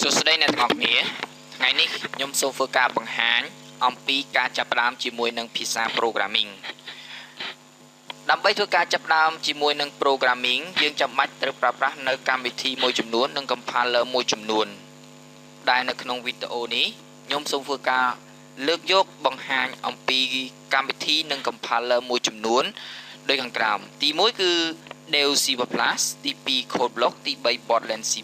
សួស្តីអ្នកទាំងអស់គ្នាថ្ងៃនេះខ្ញុំសូមធ្វើការបង្ហាញអំពីការចាប់ផ្ដើមជាមួយនឹងភាសា programming ដើម្បីធ្វើការចាប់ផ្ដើមជាមួយនឹង programming យើងចាំបាច់ត្រូវប្រើប្រាស់នៅកម្មវិធីមួយចំនួននិង compiler មួយចំនួនដែលនៅក្នុងវីដេអូនេះខ្ញុំសូមធ្វើការលើកយកបង្ហាញអំពីកម្មវិធីនិង compiler មួយចំនួនដូចខាងក្រោមទី1គឺ Dev C++, ទី2 CodeBlock, ទី3 Borderlands C++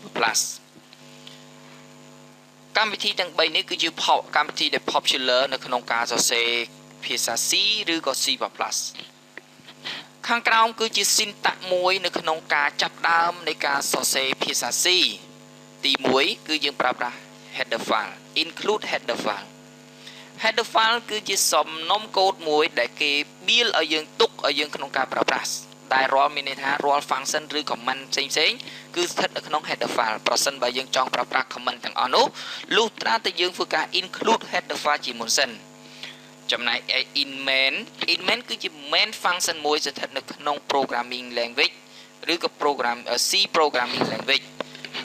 កម្មវិធីទាំង3នេះគឺជាកម្មវិធីដែល popular នៅក្នុងការសរសេរភាសា C ឬក៏ C++ខាងក្រោមគឺជា syntax មួយនៅក្នុងការចាប់ផ្ដើមនៃការសរសេរភាសា C ទី1គឺយើងប្រើប្រាស់ header file include header file header file គឺជាសំណុំកូដមួយដែលគេ build ឲ្យយើងទុកឲ្យយើងក្នុងការប្រើប្រាស់ដែលរាល់មានន័យថារាល់ function ឬ command ផ្សេងៗគឺស្ថិតនៅក្នុង header file ប្រសិនបើយើងចង់ប្រើប្រាស់ command ទាំងអស់នោះលុះត្រាតែយើងធ្វើការ include header file ជាមុនសិនចំណែក in main គឺជា main function មួយស្ថិតនៅក្នុង programming language ឬក៏ C programming language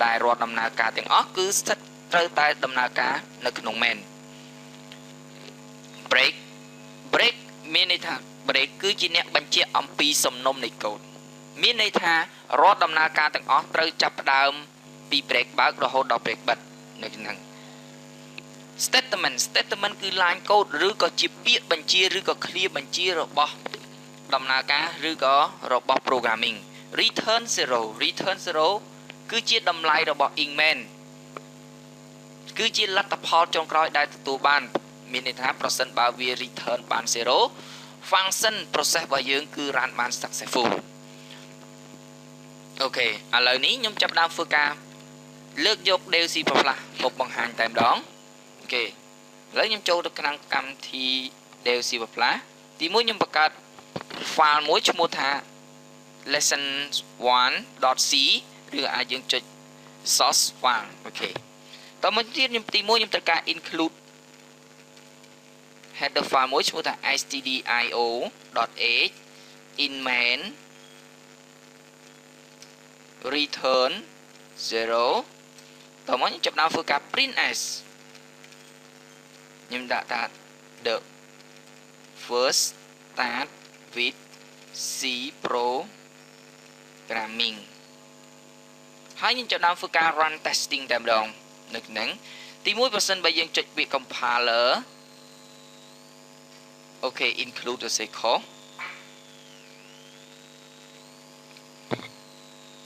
ដែលរាល់ដំណើរការទាំងអស់គឺស្ថិតត្រូវតែដំណើរការនៅក្នុង main break មានន័យថា break គឺជាអ្នកបញ្ជាក់អំពីសំណុំនៃកូដមានន័យថារាល់ដំណើរការទាំងអស់ត្រូវចាប់ផ្ដើមពី break បើករហូតដល់ break បិទនៅក្នុង statement គឺ line code ឬក៏ជាពាក្យបញ្ជាឬក៏ឃ្លាបញ្ជារបស់ដំណើរការឬក៏របស់ programming return 0 គឺជាតម្លៃរបស់ in main គឺជាលទ្ធផលចុងក្រោយដែលទទួលបានមានន័យថាប្រសិនបើវា return បាន 0 function process របស់យើងគឺ run បាន successful អូខេឥឡូវនេះខ្ញុំចាប់ផ្ដើមធ្វើការលើកយក Dev C++ មកបង្ហាញតែម្ដងអូខេឥឡូវខ្ញុំចូលទៅក្នុងកម្មវិធី Dev C++ ទី1ខ្ញុំបង្កើត file មួយឈ្មោះថា lesson1.c ឬអាចយើងចុច source file អូខេតមកទៀតខ្ញុំទី1ខ្ញុំត្រូវការ include header file មួយឈ្មោះថា stdio.h in main return 0តមកខ្ញុំចាប់ដើមធ្វើការ print s ខ្ញុំដាក់ថា the first start with C programming ហើយខ្ញុំចាប់ដើមធ្វើការ run testing តែម្ដងនៅក្នុងទី1បើសិនបើយើងចុចពាក្យ compiler អូខេ include ទៅសេខុស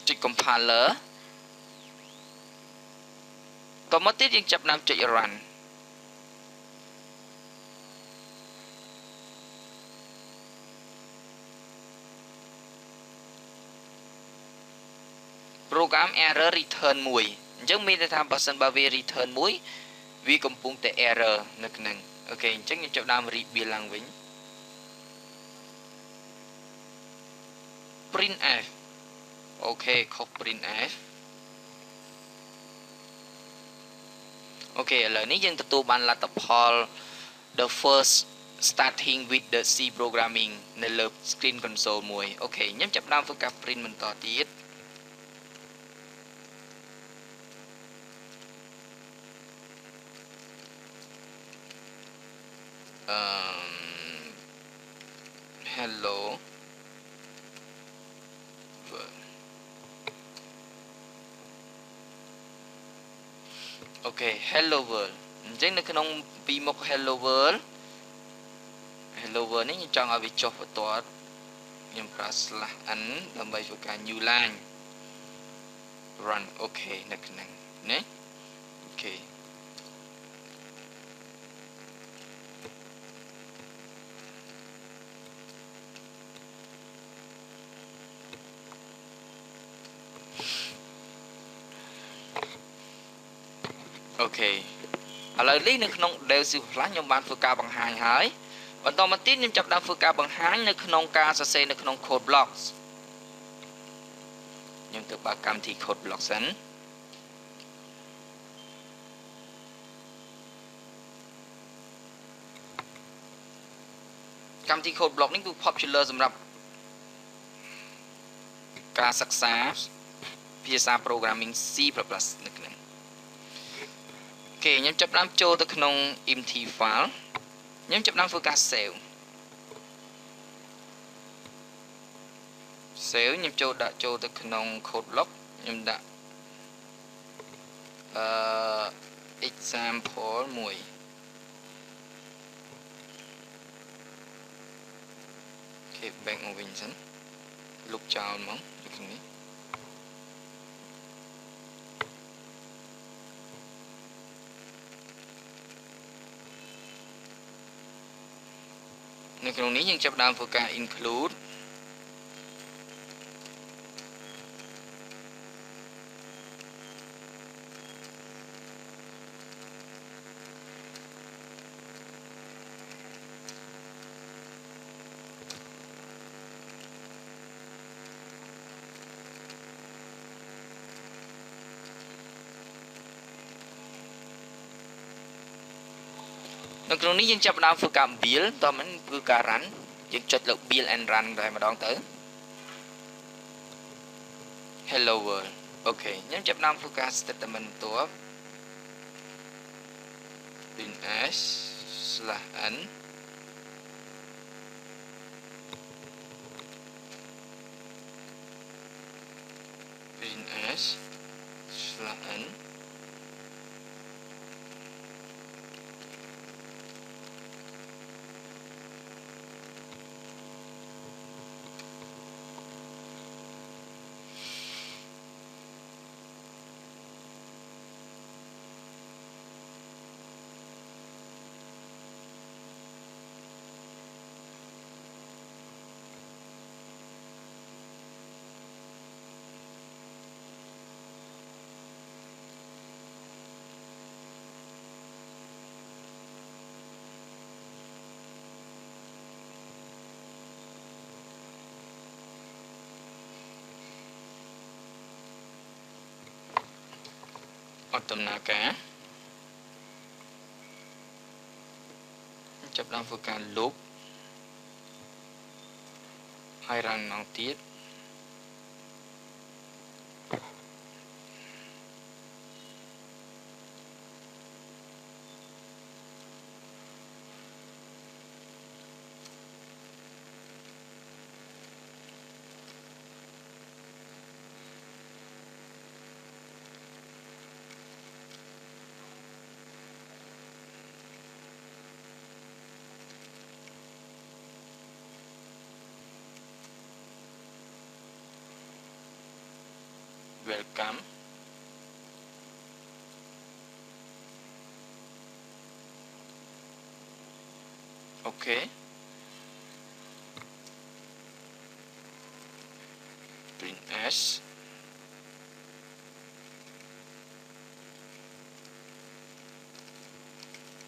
ចុច compiler តមកទៀតយើងចាប់ដើមចុច run program error return 1អញ្ចឹងមានន័យថាបើសិនបើវា return 1វាកំពុងតែ error នៅក្នុងអូខេអញ្ចឹងខ្ញុំចាប់ដើម rebuild ឡើងវិញ print f អូខេខុស print f អូខេឥឡូវនេះយើងទទួលបានលទ្ធផល the first starting with the C programming នៅលើ screen console មួយអូខេខ្ញុំចាប់ដើមធ្វើការ print បន្តទៀតhello world អូខេ hello world អញ្ចឹងនៅក្នុងពីមុខ hello world នេះខ្ញុំចង់ឲ្យវាចុះបន្ទាត់ខ្ញុំប្រើ /n ដើម្បីធ្វើការ new line run អូខេនៅក្នុងណាអូខេអូខេឥឡូវនេះនៅក្នុង Dev C++ ខ្ញុំបានធ្វើការបង្ហាញហើយបន្តមកទៀតខ្ញុំចាប់ផ្ដើមធ្វើការបង្ហាញនៅក្នុងការសរសេរនៅក្នុង code blocks ខ្ញុំទៅបើកកម្មវិធី code blocks សិនកម្មវិធី code block នេះគឺ popular សម្រាប់ការសិក្សាភាសា programming C++ នៅក្នុង ឥ គេខ្ញុំចាប់ដើមចូលទៅក្នុង empty file ខ្ញុំចាប់ដើមធ្វើការ save ខ្ញុំដាក់ចូលទៅក្នុង code block ខ្ញុំដាក់ example 1 គេ back មកវិញសិនលុបចោលហ្មងដូចនេះនៅក្នុងនេះយើងចាប់ដើមធ្វើការ include នៅក្នុងនេះយើងចាប់ផ្ដើមធ្វើការ build តោះមិនគឺការ run យើងចុចលើ build and run តែម្ដងទៅ hello world អូខេខ្ញុំចាប់ផ្ដើមធ្វើការ statement បន្ទាប់ print/n print/nអត់ដំណើរការចាប់ដើមធ្វើការលុបហើយ run ម្ដងទៀត welcome okay print s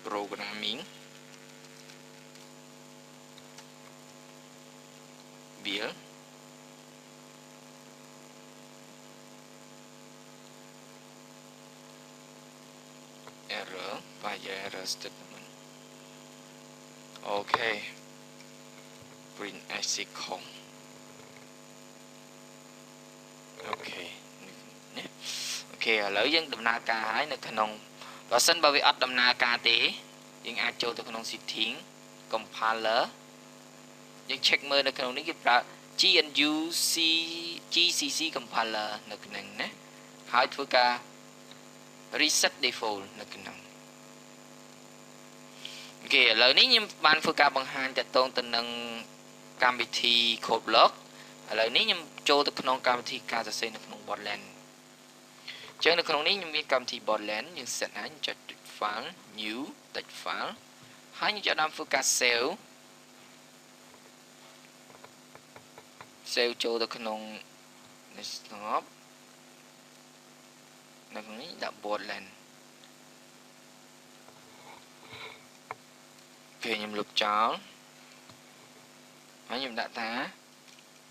programming build error via error statement okay print as equal okay អូខេឥឡូវយើងដំណើរការហើយនៅក្នុងបើសិនបើវាអត់ដំណើរការទេយើងអាចចូលទៅក្នុង setting compiler យើង check មើលនៅក្នុងនេះគេប្រើ GNU GCC compiler នៅក្នុងណាហើយធ្វើការ reset default នៅក្នុងអូខេឥឡូវនេះខ្ញុំបានធ្វើការបង្ហាញតាក់ទងទៅនឹងកម្មវិធី code block ឥឡូវនេះខ្ញុំចូលទៅក្នុងកម្មវិធីការសរសេរនៅក្នុង Borderland អញ្ចឹងនៅក្នុងនេះខ្ញុំមានកម្មវិធី Borderland យើង set ហើយចុច file new text file ហើយខ្ញុំចាប់ដើមធ្វើការ save ចូលទៅក្នុង desktop នៅក្នុងនេះដាក់ Borderland គេខ្ញុំលុបចោលហើយខ្ញុំដាក់ថា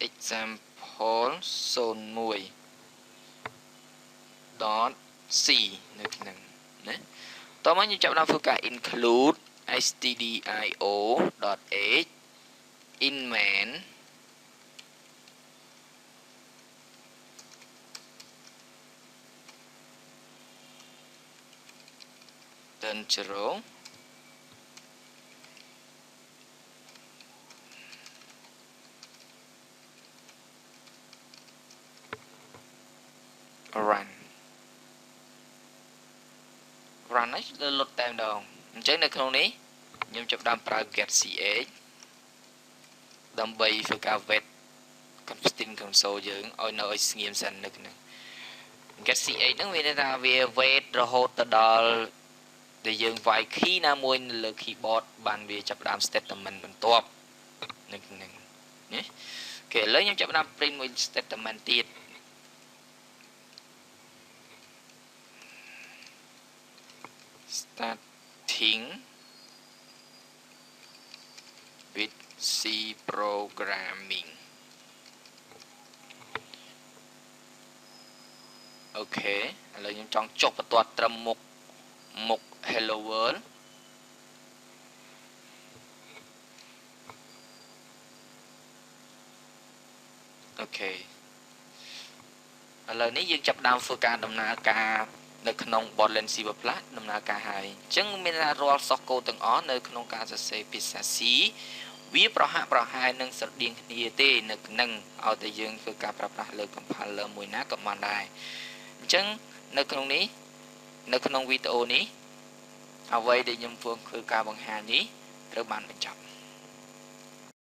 example 01.c នៅក្នុងណាតោះមកខ្ញុំចាប់ដើមធ្វើការ include stdio.h in main turn 0 run នេះលុតតែម្ដងអញ្ចឹងនៅក្នុងនេះខ្ញុំចាប់ដើមប្រើ get ch ដើម្បីធ្វើការ wait constant console យើងឲ្យនៅឲ្យស្ងៀមសិននៅក្នុង get ch ហ្នឹងវាថាវា wait រហូតទៅដល់ដែលយើងវាយ key ណាមួយនៅលើ keyboard បានវាចាប់ដើម statement បន្ទាប់នៅក្នុងនេះអូខេឥឡូវខ្ញុំចាប់ដើម print មួយ statement ទៀត starting with C programming អូខេឥឡូវខ្ញុំចង់ចុះបន្ទាត់ត្រឹមមុខ hello world អូខេឥឡូវនេះយើងចាប់ដើមធ្វើការដំណើរការនៅក្នុង Borderland C++ ដំណើរការហើយអញ្ចឹងមានថារាល់ source code ទាំងអស់នៅក្នុងការសរសេរភាសា C វាប្រហាក់ប្រហែលនឹងស្រដៀងគ្នាទេនៅក្នុងឲ្យតែយើងធ្វើការប្រើប្រាស់លើ compiler មួយណាក៏បានដែរអញ្ចឹងនៅក្នុងនេះនៅក្នុងវីដេអូនេះអ្វីដែលខ្ញុំធ្វើការបង្ហាញនេះត្រូវបានបញ្ចប់